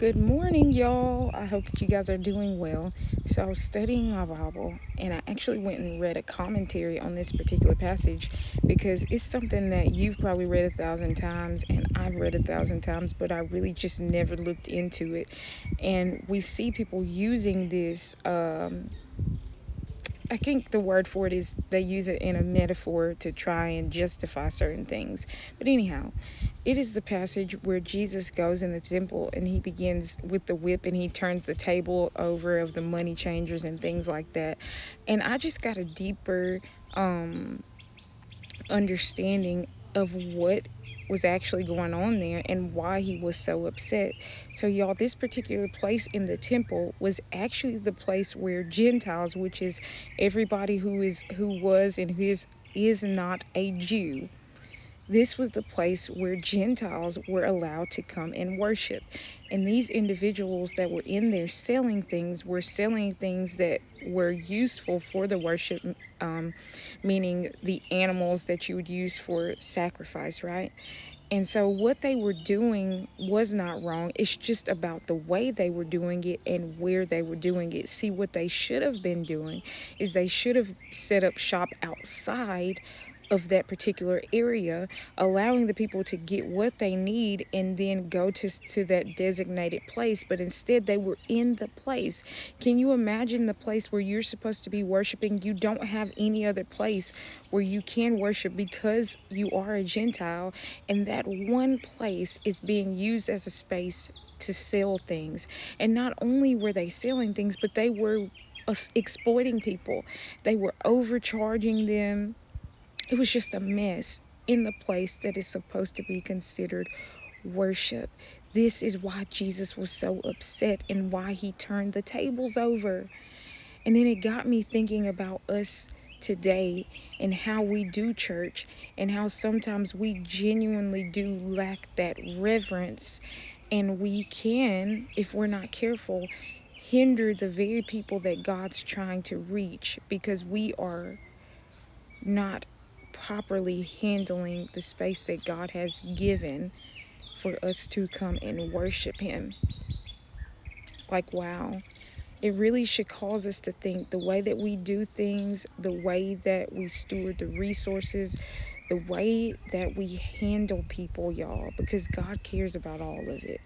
Good morning, y'all. I hope that you guys are doing well. So, I was studying my Bible and I actually went and read a commentary on this particular passage because it's something that you've probably read 1,000 times and I've read 1,000 times, but I really just never looked into it. And we see people using this. I think the word for it is they use it in a metaphor to try and justify certain things. But anyhow, it is the passage where Jesus goes in the temple and he begins with the whip and he turns the table over of the money changers and things like that. And I just got a deeper understanding of what was actually going on there and why he was so upset. So y'all, this particular place in the temple was actually the place where Gentiles, which is everybody who was and who is not a Jew, this was the place where Gentiles were allowed to come and worship. And these individuals that were in there selling things were selling things that were useful for the worship, meaning the animals that you would use for sacrifice, right? And so what they were doing was not wrong. It's just about the way they were doing it and where they were doing it. See, what they should have been doing is they should have set up shop outside of that particular area, allowing the people to get what they need and then go to that designated place. But instead, they were in the place. Can you imagine the place where you're supposed to be worshiping? You don't have any other place where you can worship because you are a Gentile, and that one place is being used as a space to sell things. And not only were they selling things, but they were exploiting people. They were overcharging them. It was just a mess in the place that is supposed to be considered worship. This is why Jesus was so upset and why he turned the tables over. And then it got me thinking about us today and how we do church and how sometimes we genuinely do lack that reverence, and we can, if we're not careful, hinder the very people that God's trying to reach because we are not properly handling the space that God has given for us to come and worship him. Like, wow. It really should cause us to think the way that we do things, the way that we steward the resources, the way that we handle people, y'all, because God cares about all of it.